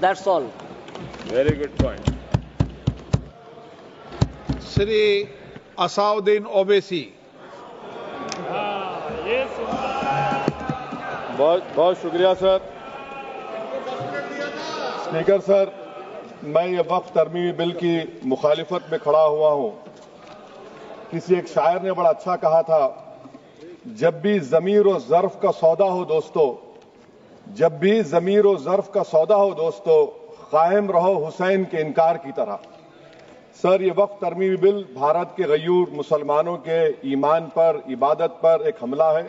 That's all. Very good point. Shri Asauddin Owaisi. बहुत शुक्रिया sir. Speaker sir, मैं ये वक्फ तरमीमी बिल की मुखालिफत में खड़ा हुआ हूँ। किसी एक शायर ने बड़ा अच्छा कहा था, जब भी ज़मीर और ज़र्फ का सौदा हो दोस्तों, जब भी ज़मीर और ज़र्फ का सौदा हो दोस्तों, कायम रहो हुसैन के इनकार की तरह। सर, ये वक्फ तरमीमी बिल भारत के गयूर मुसलमानों के ईमान पर, इबादत पर एक हमला है।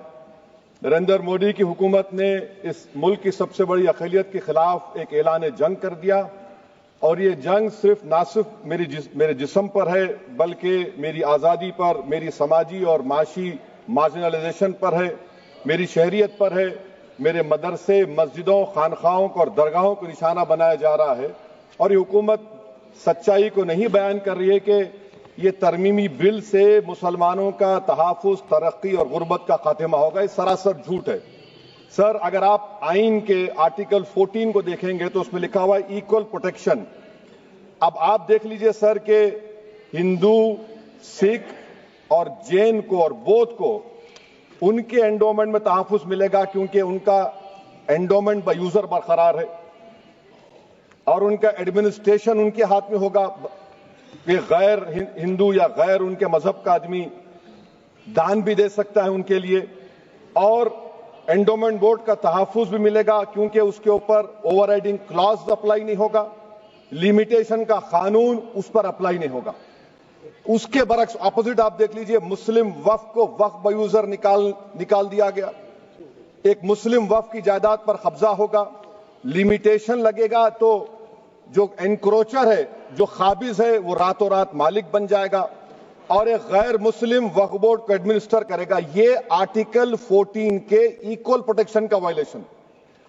नरेंद्र मोदी की हुकूमत ने इस मुल्क की सबसे बड़ी अक़लियत के खिलाफ एक ऐलान जंग कर दिया, और ये जंग ना सिर्फ मेरे जिस्म पर है, बल्कि मेरी आज़ादी पर, मेरी समाजी और माशी मार्जिनलाइजेशन पर है, मेरी शहरियत पर है, मेरे मदरसे, मस्जिदों, खानखाहों को और दरगाहों को निशाना बनाया जा रहा है। और ये हुकूमत सच्चाई को नहीं बयान कर रही है कि ये तरमीमी बिल से मुसलमानों का तहफ़्फ़ुज़, तरक्की और गुर्बत का खात्मा होगा। ये सरासर झूठ है। सर, अगर आप आइन के आर्टिकल 14 को देखेंगे तो उसमें लिखा हुआ है इक्वल प्रोटेक्शन। अब आप देख लीजिए सर कि हिंदू, सिख और जैन को और बौद्ध को उनके एंडोमेंट में तहफ़्फ़ुज़ मिलेगा, क्योंकि उनका एंडोमेंट बाय यूजर बरकरार है और उनका एडमिनिस्ट्रेशन उनके हाथ में होगा। कि गैर हिंदू या गैर उनके मजहब का आदमी दान भी दे सकता है उनके लिए, और एंडोमेंट बोर्ड का तहफ़्फ़ुज़ भी मिलेगा, क्योंकि उसके ऊपर ओवरराइडिंग क्लॉज अप्लाई नहीं होगा, लिमिटेशन का कानून उस पर अप्लाई नहीं होगा। उसके बरक्स अपोजिट आप देख लीजिए, मुस्लिम वक्फ को वक्फ बाय यूजर निकाल दिया गया। एक मुस्लिम वक्फ की जायदाद पर कब्जा होगा, लिमिटेशन लगेगा तो जो एनक्रोचर है, जो खाबिज है, वो रातों रात मालिक बन जाएगा और एक गैर मुस्लिम वक्फ बोर्ड को एडमिनिस्टर करेगा। ये आर्टिकल 14 के इक्वल प्रोटेक्शन का वायलेशन।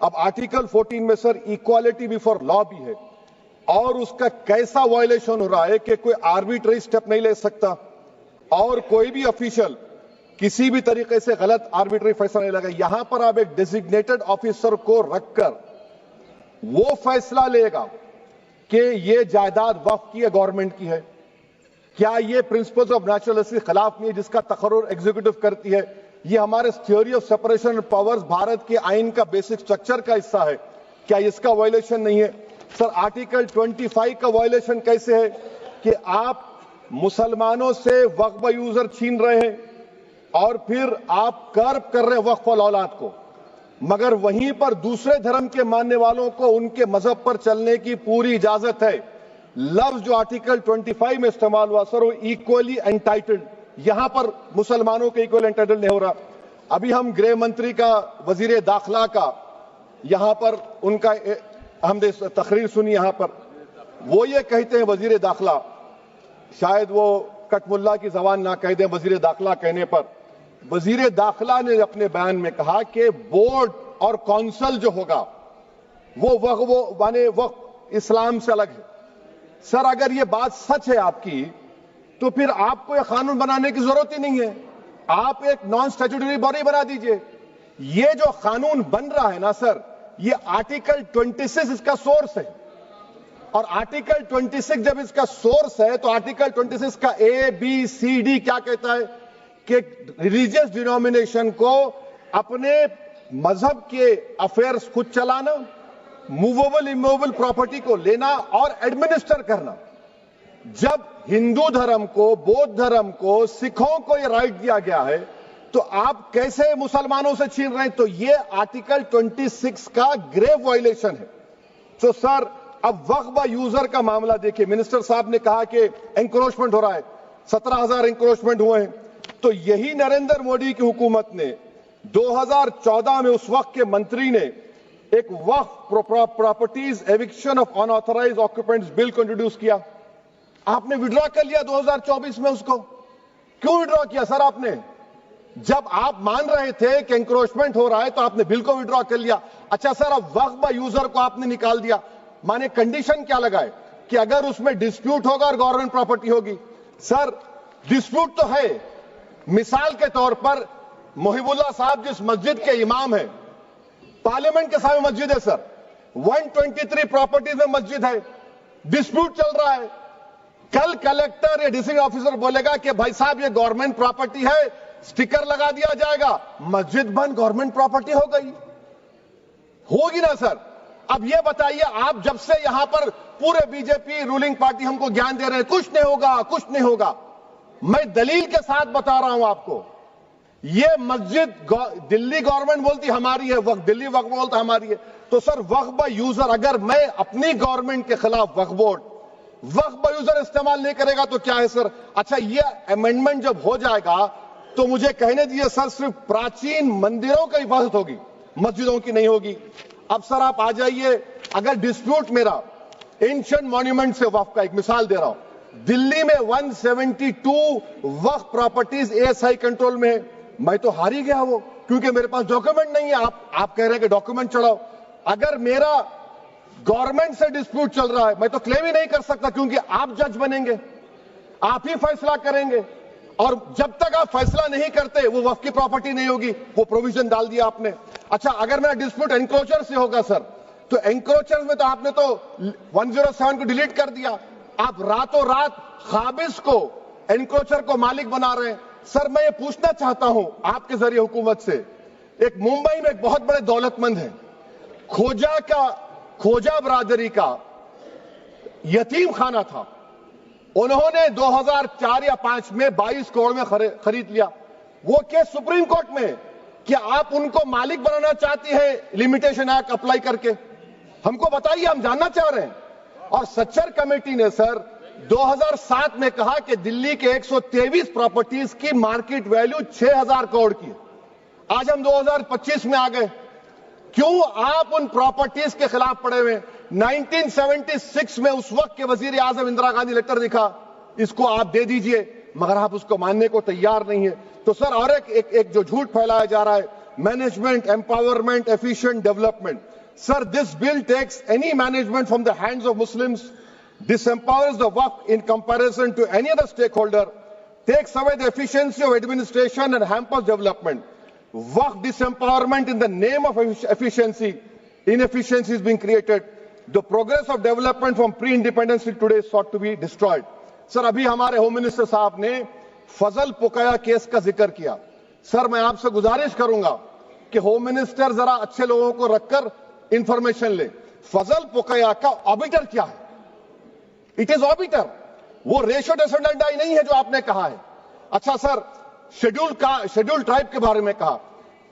अब आर्टिकल 14 में सर इक्वालिटी बिफोर लॉ भी है, और उसका कैसा वायलेशन हो रहा है कि कोई आर्बिट्ररी स्टेप नहीं ले सकता और कोई भी ऑफिशियल किसी भी तरीके से गलत आर्बिट्ररी फैसला नहीं लगा। यहां पर आप एक डेजिग्नेटेड ऑफिसर को रखकर वो फैसला लेगा कि ये जायदाद वक्फ की है, गवर्नमेंट की है। क्या ये प्रिंसिपल्स ऑफ नेचुरलिटी के खिलाफ नहीं है, जिसका तकर्रुर एग्जीक्यूटिव करती है? ये हमारे theory of separation of powers, Bharat के आइन का बेसिक स्ट्रक्चर का हिस्सा है। क्या इसका वायलेशन नहीं है? सर, आर्टिकल 25 का वायलेशन कैसे है कि आप मुसलमानों से वक्फ बाय यूजर छीन रहे हैं और फिर आप कर्ब कर रहे हैं वक्फ वाल औलाद को, मगर वहीं पर दूसरे धर्म के मानने वालों को उनके मजहब पर चलने की पूरी इजाजत है। लफ्ज जो आर्टिकल 25 में इस्तेमाल हुआ सर, वो इक्वली एंटाइटल्ड, यहां पर मुसलमानों के इक्वल एंटाइटल्ड नहीं हो रहा। अभी हम गृह मंत्री का, वजीर दाखिला का यहां पर उनका हमने तकरीर सुनी, यहां पर वो ये कहते हैं, वजीर दाखिला, शायद वो कटमुल्ला की जबान ना कह दें, वजीर दाखिला कहने पर वजीर दाखिला ने अपने बयान में कहा कि बोर्ड और काउंसिल जो होगा वो माने वक्फ इस्लाम से अलग है। सर, अगर ये बात सच है आपकी, तो फिर आपको एक कानून बनाने की जरूरत ही नहीं है, आप एक नॉन स्टैट्यूटरी बॉडी बना दीजिए। ये जो कानून बन रहा है ना सर, ये आर्टिकल 26 इसका सोर्स है, और आर्टिकल 26 जब इसका सोर्स है तो आर्टिकल 26 का ABCD क्या कहता है कि रिलीजियस डिनोमिनेशन को अपने मजहब के अफेयर्स खुद चलाना, मूवेबल इमूवेबल प्रॉपर्टी को लेना और एडमिनिस्टर करना। जब हिंदू धर्म को, बौद्ध धर्म को, सिखों को यह राइट दिया गया है, तो आप कैसे मुसलमानों से छीन रहे हैं? तो यह आर्टिकल 26 का ग्रेव वायलेशन है। तो सर, अब वक्फ बाय यूजर का मामला देखिए, मिनिस्टर साहब ने कहा कि एंक्रोचमेंट हो रहा है, 17,000 एंक्रोचमेंट हुए हैं। तो यही नरेंद्र मोदी की हुकूमत ने 2014 में उस वक्त के मंत्री ने एक Waqf properties eviction of unauthorised occupants bill को इंट्रोड्यूस किया। आपने विड्रॉ कर लिया 2024 में उसको। क्यों विड्रॉ किया सर आपने? जब आप मान रहे थे कि एंक्रोचमेंट हो रहा है तो आपने बिल को विड्रॉ कर लिया। अच्छा सर, अब वक्फ बाय यूजर को आपने निकाल दिया, माने कंडीशन क्या लगाए कि अगर उसमें डिस्प्यूट होगा और गवर्नमेंट प्रॉपर्टी होगी। सर, डिस्प्यूट तो है। मिसाल के तौर पर मोहिबुल्लाह साहब जिस मस्जिद के इमाम हैं, पार्लियामेंट के सामने मस्जिद है सर, 123 प्रॉपर्टीज में मस्जिद है, डिस्प्यूट चल रहा है। कल कलेक्टर या डिस्ट्रिक्ट ऑफिसर बोलेगा कि भाई साहब ये गवर्नमेंट प्रॉपर्टी है, स्टिकर लगा दिया जाएगा, मस्जिद बंद, गवर्नमेंट प्रॉपर्टी हो गई, होगी ना सर? अब ये बताइए, आप जब से यहां पर पूरे बीजेपी रूलिंग पार्टी हमको ज्ञान दे रहे हैं कुछ नहीं होगा, कुछ नहीं होगा, मैं दलील के साथ बता रहा हूं आपको। ये मस्जिद दिल्ली गवर्नमेंट बोलती हमारी है, वक्फ दिल्ली वक्फ बोलता हमारी है, तो सर वक्फ बाय यूजर, अगर मैं अपनी गवर्नमेंट के खिलाफ वक्फ बोर्ड वक्फ बाय यूजर इस्तेमाल नहीं करेगा तो क्या है सर? अच्छा, ये अमेंडमेंट जब हो जाएगा तो मुझे कहने दीजिए सर, सिर्फ प्राचीन मंदिरों की हिफाजत होगी, मस्जिदों की नहीं होगी। अब सर आप आ जाइए, अगर डिस्प्यूट मेरा एंशिएंट मॉन्यूमेंट से वक्फ का, एक मिसाल दे रहा हूं, दिल्ली में 172 वक्फ प्रॉपर्टीज एएसआई कंट्रोल में है, मैं तो हार ही गया वो, क्योंकि मेरे पास डॉक्यूमेंट नहीं है। आप कह रहे हैं कि डॉक्यूमेंट चढ़ाओ, अगर मेरा गवर्नमेंट से डिस्प्यूट चल रहा है मैं तो क्लेम ही नहीं कर सकता, क्योंकि आप जज बनेंगे, आप ही फैसला करेंगे, और जब तक आप फैसला नहीं करते वो वक्फ की प्रॉपर्टी नहीं होगी, वो प्रोविजन डाल दिया आपने। अच्छा, अगर मेरा डिस्प्यूट एनक्रोचर से होगा सर, तो एनक्रोचर में तो आपने तो 107 को डिलीट कर दिया, आप रातों रात खाबिज को, एनक्रोचर को मालिक बना रहे हैं। सर मैं ये पूछना चाहता हूं आपके जरिए हुकूमत से, एक मुंबई में एक बहुत बड़े दौलतमंद है, खोजा बरादरी का यतीम खाना था, उन्होंने 2004 या 5 में 22 करोड़ में खरीद लिया। वो केस सुप्रीम कोर्ट में, क्या आप उनको मालिक बनाना चाहती है लिमिटेशन एक्ट अप्लाई करके? हमको बताइए, हम जानना चाह रहे हैं। और सच्चर कमेटी ने सर 2007 में कहा कि दिल्ली के 123 प्रॉपर्टीज की मार्केट वैल्यू 6000 करोड़ की है। आज हम 2025 में आ गए, क्यों आप उन प्रॉपर्टीज के खिलाफ पड़े हुए? 1976 में उस वक्त के वजीर आजम इंदिरा गांधी लेटर लिखा, इसको आप दे दीजिए, मगर आप उसको मानने को तैयार नहीं है। तो सर और एक जो झूठ फैलाया जा रहा है, management, empowerment, efficient development. Sir this bill takes any management from the hands of Muslims, disempowers the waqf in comparison to any other stakeholder, takes away the efficiency of administration and hampers development. Waqf disempowerment in the name of efficiency, inefficiency is being created. The progress of development from pre-independence till today is sought to be destroyed. Sir अभी हमारे home minister साहब ने फजल पुकाया case का जिक्र किया। Sir मैं आपसे गुजारिश करूंगा कि होम मिनिस्टर जरा अच्छे लोगों को रखकर इंफॉर्मेशन ले, फजल पुकाया का ऑबिटर क्या है? इट इज ऑबिटर, वो रेशो डेसेंडेंटाई नहीं है जो आपने कहा है। अच्छा सर, शेड्यूल ट्राइब के बारे में कहा,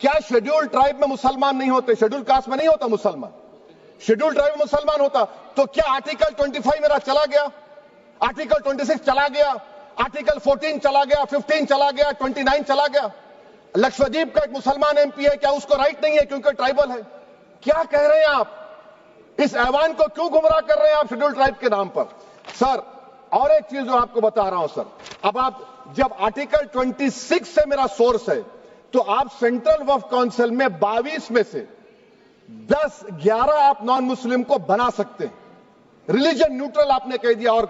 क्या शेड्यूल ट्राइब में मुसलमान नहीं होते? शेड्यूल कास्ट में नहीं होता मुसलमान, शेड्यूल ट्राइब में मुसलमान होता तो क्या आर्टिकल 25 मेरा चला गया, आर्टिकल 26 चला गया, आर्टिकल 14 चला गया, 15 चला गया, 29 चला गया? लक्षद्वीप का एक मुसलमान एमपी है, क्या उसको राइट नहीं है क्योंकि ट्राइबल है? क्या कह रहे हैं आप? इस ऐवान को क्यों गुमराह कर रहे हैं आप शेड्यूल ट्राइब के नाम पर? सर और एक चीज जो आपको बता रहा हूं सर, अब आप जब आर्टिकल 26 से मेरा सोर्स है, तो आप सेंट्रल वक्फ काउंसिल में 22 में से 10-11 आप नॉन मुस्लिम को बना सकते हैं, रिलीजन न्यूट्रल आपने कह दिया, और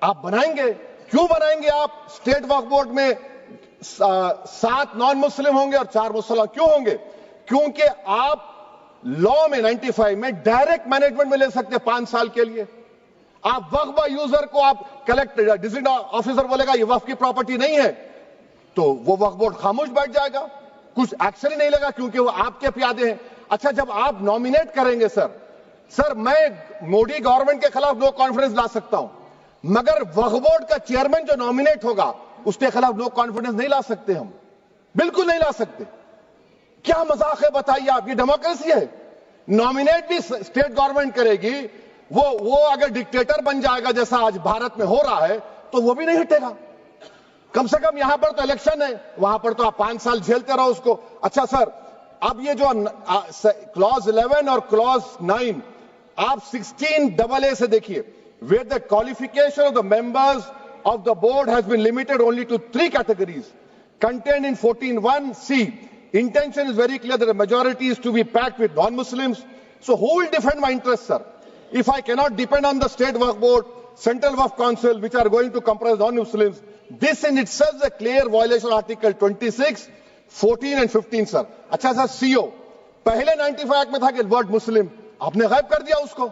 आप बनाएंगे, क्यों बनाएंगे आप? स्टेट वक्फ बोर्ड में 7 नॉन मुस्लिम होंगे और 4 मुसलमान, क्यों होंगे? क्योंकि आप लॉ में 95 में डायरेक्ट मैनेजमेंट में ले सकते 5 साल के लिए। आप वक्फ बाय यूजर को आप कलेक्टर डिस्ट्रिक्ट ऑफिसर बोलेगा ये वक्फ की प्रॉपर्टी नहीं है, तो वो वक्फ बोर्ड खामोश बैठ जाएगा, कुछ एक्शन ही नहीं लेगा, क्योंकि वो आपके प्यादे हैं। अच्छा, जब आप नॉमिनेट करेंगे सर मैं मोदी गवर्नमेंट के खिलाफ नो कॉन्फिडेंस ला सकता हूं, मगर वक्फ बोर्ड का चेयरमैन जो नॉमिनेट होगा उसके खिलाफ नो कॉन्फिडेंस नहीं ला सकते, हम बिल्कुल नहीं ला सकते। क्या मजाक है बताइए आप? ये डेमोक्रेसी है। नॉमिनेट भी स्टेट गवर्नमेंट करेगी, वो अगर डिक्टेटर बन जाएगा जैसा आज भारत में हो रहा है तो वो भी नहीं हटेगा। कम से कम यहां पर तो इलेक्शन है, वहां पर तो आप 5 साल झेलते रहो उसको। अच्छा सर, अब ये जो क्लॉज 11 और क्लॉज 9 आप 16AA से देखिए, where the qualification of the members of the board has been limited only to 3 categories contained in 14(1)(c). Intention is very clear that the majority is to be packed with non-Muslims. So who will defend my interests, sir? If I cannot depend on the state waqf board, central waqf council, which are going to comprise non-Muslims, this in itself is a clear violation of Article 26, 14 and 15, sir. अच्छा sir, CO पहले 95 act में था कि word मुस्लिम, آپ نے غائب کر دیا اس کو.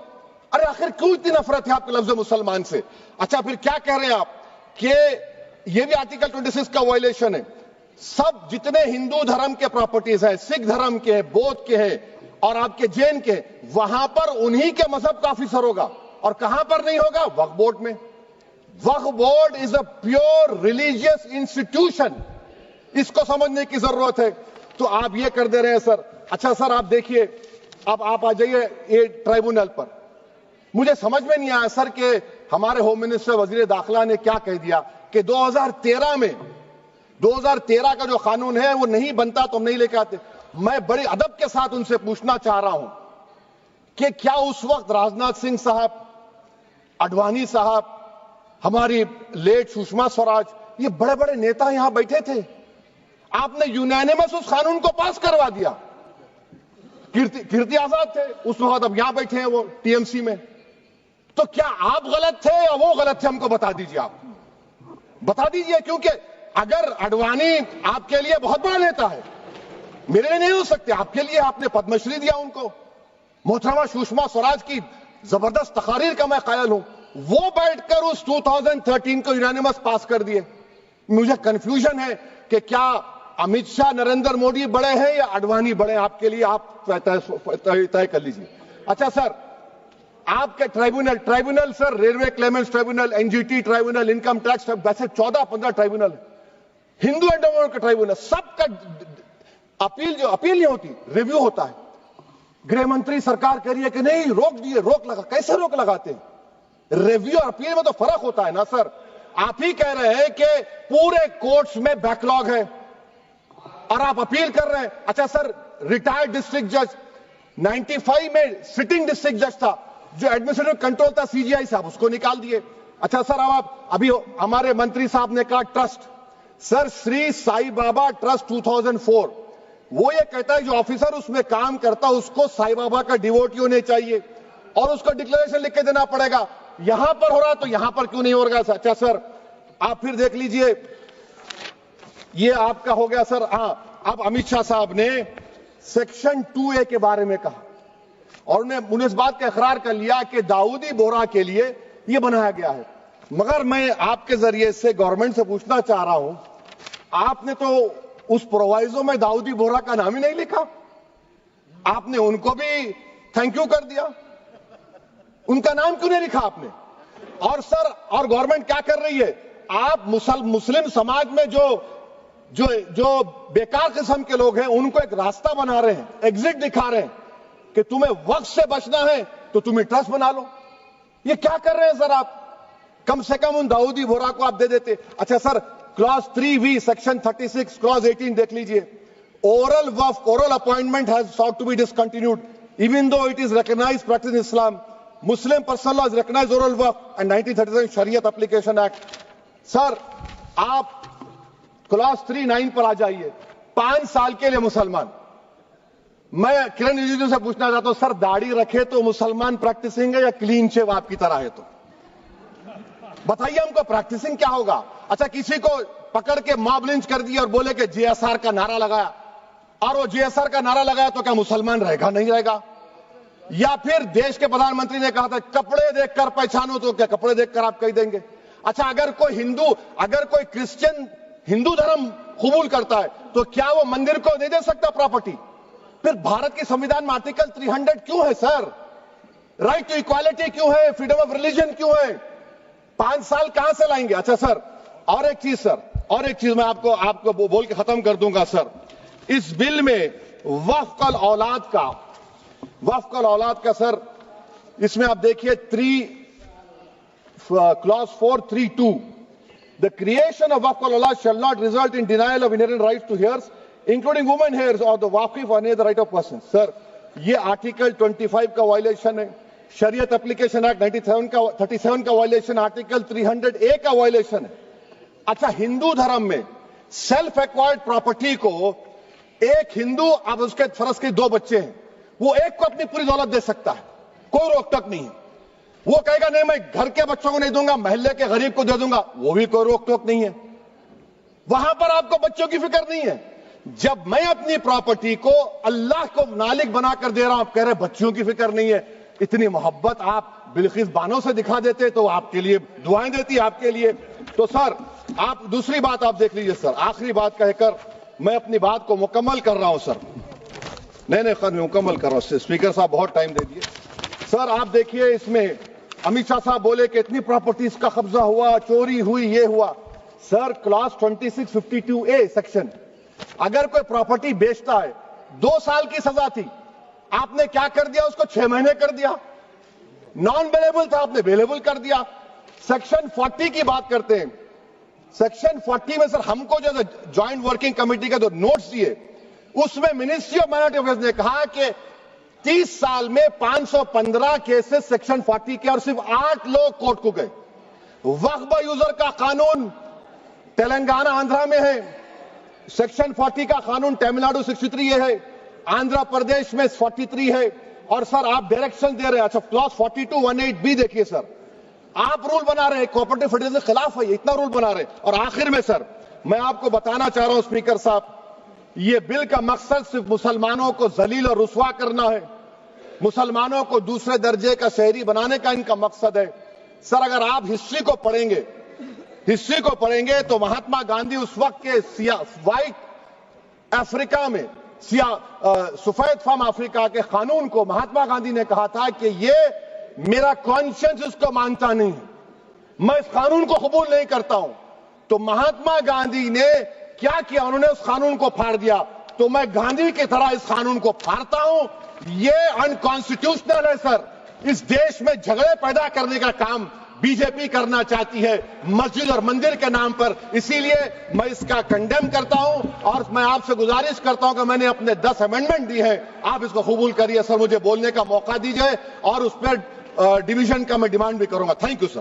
ارے آخر کیوں اتنی نفرت ہے آپ کے لفظ مسلمان سے؟ اچھا پھر کیا کہہ رہے ہیں آپ کہ یہ بھی آرٹیکل 26 کا وائلیشن ہے. سب جتنے ہندو دھرم کے پراپرٹیز ہیں، سکھ دھرم کے ہیں، بودھ کے ہیں اور آپ کے جین کے، وہاں پر انہی کے مذہب کا آفیسر ہوگا. اور کہاں پر نہیں ہوگا؟ وقف بورڈ میں. Waqf board is a pure religious institution. اس کو سمجھنے کی ضرورت ہے. تو آپ یہ کر دے رہے ہیں سر. اچھا سر آپ دیکھیے، اب آپ آ جائیے یہ ٹرائبونل پر. مجھے سمجھ میں نہیں آیا سر کہ ہمارے ہوم منسٹر وزیر داخلہ نے کیا کہہ دیا کہ 2013 کا جو قانون ہے وہ نہیں بنتا تو ہم نہیں لے کے آتے. میں بڑے ادب کے ساتھ ان سے پوچھنا چاہ رہا ہوں کہ کیا اس وقت راجناتھ سنگھ صاحب، اڈوانی صاحب، ہماری لیٹ سشما سوراج، یہ بڑے بڑے نیتا یہاں بیٹھے تھے؟ آپ نے یونینیمس اس قانون کو پاس کروا دیا. کیرتی آزاد تھے اس وقت، اب یہاں بیٹھے ہیں وہ ٹی ایم سی میں. تو کیا آپ غلط تھے یا وہ غلط تھے؟ ہم کو بتا دیجیے. آپ بتا دیجیے، کیونکہ اگر اڈوانی آپ کے لیے بہت بڑا نیتا ہے، میرے لیے نہیں ہو سکتے. آپ کے لیے آپ نے پدم شری دیا ان کو. محترمہ سشما سوراج کی زبردست تقاریر کا میں قائل ہوں. وہ بیٹھ کر اس 2013 کو یونینیمس پاس کر دیے. مجھے کنفیوژن ہے کہ کیا امت شاہ، نریندر مودی بڑے ہیں یا اڈوانی بڑے ہیں؟ آپ کے لیے آپ طے کر لیجیے. اچھا سر، آپ کے tribunal sir, railway claimants tribunal, N G T tribunal, income tax, ویسے 14-15 ٹرائبونل، ہندو اینڈ کا ٹرائبونل، سب کا اپیل نہیں ہوتی، ریویو ہوتا ہے. گृह منتری سرکار کہہ رہی ہے کہ نہیں روک دیے، روک لگا. کیسے روک لگاتے ہیں؟ ریویو اور اپیل میں تو فرق ہوتا ہے نا سر. آپ ہی کہہ رہے ہیں کہ پورے کورٹس میں بیک لاگ ہے اور آپ اپیل کر رہے ہیں. اچھا سر، ریٹائرڈ ڈسٹرکٹ جج 95 میں سٹنگ ڈسٹرکٹ جج تھا، جو ایڈمنسٹریٹو کنٹرول تھا سی جی آئی صاحب، اس کو نکال دیے. اچھا سر، ابھی ہمارے منتری صاحب نے کہا ٹرسٹ. سر، سری سائی بابا ٹرسٹ 2004، وہ یہ کہتا ہے جو آفیسر اس میں کام کرتا اس کو سائی بابا کا ڈیووٹی ہونے چاہیے اور اس کو ڈکلیریشن لکھ کے دینا پڑے گا. یہاں پر ہو رہا تو یہاں پر کیوں نہیں ہو رہا؟ اچھا سر، آپ پھر دیکھ لیجئے، یہ آپ کا ہو گیا سر. ہاں، اب امت شاہ صاحب نے سیکشن 2A کے بارے میں کہا اور انہوں نے اس بات کا اقرار کر لیا کہ داؤدی بورہ کے لیے یہ بنایا گیا ہے. مگر میں آپ کے ذریعے سے گورنمنٹ سے پوچھنا چاہ رہا ہوں، آپ نے تو اس پرووائزو میں داؤدی بورہ کا نام ہی نہیں لکھا. آپ نے ان کو بھی تھینک یو کر دیا، ان کا نام کیوں نہیں لکھا آپ نے؟ اور سر، اور گورنمنٹ کیا کر رہی ہے؟ آپ مسلم سماج میں جو بیکار قسم کے لوگ ہیں ان کو ایک راستہ بنا رہے ہیں، ایگزٹ دکھا رہے ہیں کہ تمہیں وقت سے بچنا ہے تو تمہیں ٹرسٹ بنا لو. یہ کیا کر رہے ہیں سر آپ؟ کم سے کم ان داؤدی بورہ کو آپ دے دیتے. اچھا سر، کلاس 3V سیکشن 36 کلاس 18 دیکھ لیجئے. Oral وقف، oral appointment has sought to be discontinued even though it is recognized practice in Islam. Muslim personal law has recognized oral وقف and 1937 Shariat Application Act. سر، آپ کلاس 3-9 پر آ جائیے. 5 سال کے لیے مسلمان. میں کرن رجیجو سے پوچھنا چاہتا ہوں، سر داڑھی رکھے تو مسلمان پریکٹسنگ ہے یا کلین شیو آپ کی طرح ہے؟ تو بتائیے ہم کو پریکٹسنگ کیا ہوگا؟ اچھا، کسی کو پکڑ کے ماب لنچ کر دیا اور بولے کہ جی ایس آر کا نعرہ لگایا، اور وہ جی ایس آر کا نعرہ لگایا تو کیا مسلمان رہے گا؟ نہیں رہے گا. یا پھر دیش کے پردھان منتری نے کہا تھا کپڑے دیکھ کر پہچانو، تو کیا کپڑے دیکھ کر آپ کہہ دیں گے؟ اچھا، اگر کوئی کرسچن ہندو دھرم قبول کرتا ہے تو کیا وہ مندر کو نہیں دے سکتا پراپرٹی؟ پھر بھارت کے سمویدھان میں آرٹیکل 300 کیوں ہے سر؟ رائٹ ٹو ایکوالٹی کیوں ہے؟ فریڈم آف ریلیجن کیوں ہے؟ 5 سال کہاں سے لائیں گے؟ اچھا سر، اور ایک چیز میں آپ کو بول کے ختم کر دوں گا سر. اس بل میں وقف الاولاد کا سر، اس میں آپ دیکھیے class 432، the creation of waqf al-awlad shall not result in denial of inherent rights to heirs, including women heirs or the waqif or any other right of person. سر، یہ آرٹیکل 25 کا وائلیشن ہے، شریعت اپلیکیشن ایکٹ 37 کا violation, article 300A کا violation ہے. اچھا، ہندو دھرم میں سیلف ایکوائرڈ پراپرٹی کو ایک ہندو، اب اس کے فرض کے 2 بچے ہیں، وہ ایک کو اپنی پوری دولت دے سکتا ہے، کوئی روک ٹوک نہیں ہے. وہ کہے گا نہیں میں گھر کے بچوں کو نہیں دوں گا، محلے کے غریب کو دے دوں گا، وہ بھی کوئی روک ٹوک نہیں ہے. وہاں پر آپ کو بچوں کی فکر نہیں ہے. جب میں اپنی پراپرٹی کو اللہ کو مالک بنا کر دے رہا ہوں، آپ کہہ رہے بچیوں کی فکر نہیں ہے. اتنی محبت آپ بلقیس بانو سے دکھا دیتے تو آپ کے لیے دعائیں دیتی آپ کے لیے. تو سر آپ دوسری بات آپ دیکھ لیجئے سر، آخری بات کہہ کر میں اپنی بات کو مکمل کر رہا ہوں سر. نہیں خیر میں مکمل کر رہا ہوں. اسپیکر صاحب بہت ٹائم دے دیے. سر آپ دیکھیے اس میں امت شاہ صاحب بولے کہ اتنی پراپرٹیز کا قبضہ ہوا، چوری ہوئی، یہ ہوا. سر کلاس 2652A سیکشن، اگر کوئی پراپرٹی بیچتا ہے 2 سال کی سزا تھی، آپ نے کیا کر دیا؟ اس کو 6 مہینے کر دیا. نان بیلیبل تھا، آپ نے بیلیبل کر دیا. سیکشن 40 کی بات کرتے ہیں. سیکشن 40 میں سر ہم کو جو جوائنٹ ورکنگ کمیٹی کا جو نوٹس دیے، اس میں منسٹری آف مائنورٹی افیئرز نے کہا کہ 30 سال میں 515 کیسز سیکشن 40 کے، اور صرف 8 لوگ کورٹ کو گئے. وقف یوزر کا قانون تلنگانہ آندھرا میں ہے، سیکشن 40 کا قانون تمل ناڈو 63 یہ ہے، آندھرا پردیش میں 43 ہے. اور سر آپ ڈائریکشن دے رہے ہیں. اچھا کلاس 4218B دیکھیے سر، آپ رول بنا رہے ہیں کوآپریٹو فیڈریشن کے خلاف ہے، اتنا رول بنا رہے ہیں. اور آخر میں سر میں آپ کو بتانا چاہ رہا ہوں اسپیکر صاحب، یہ بل کا مقصد صرف مسلمانوں کو ذلیل اور رسوا کرنا ہے، مسلمانوں کو دوسرے درجے کا شہری بنانے کا ان کا مقصد ہے. سر اگر آپ ہسٹری کو پڑھیں گے تو مہاتما گاندھی اس وقت کے وائٹ افریقہ میں سفید فام افریقہ کے قانون کو مہاتما گاندھی نے کہا تھا کہ یہ میرا کانشنس اس کو مانتا نہیں، میں اس قانون کو قبول نہیں کرتا ہوں. تو مہاتما گاندھی نے کیا کیا؟ انہوں نے اس قانون کو پھاڑ دیا. تو میں گاندھی کی طرح اس قانون کو پھاڑتا ہوں. یہ انکانسٹیٹیوشنل ہے سر. اس دیش میں جھگڑے پیدا کرنے کا کام بی جے پی کرنا چاہتی ہے مسجد اور مندر کے نام پر. اسی لیے میں اس کا کنڈیم کرتا ہوں اور میں آپ سے گزارش کرتا ہوں کہ میں نے اپنے 10 امینڈمنٹ دی ہیں، آپ اس کو قبول کریے. سر مجھے بولنے کا موقع دیجئے اور اس پر ڈویژن کا میں ڈیمانڈ بھی کروں گا. Thank you sir.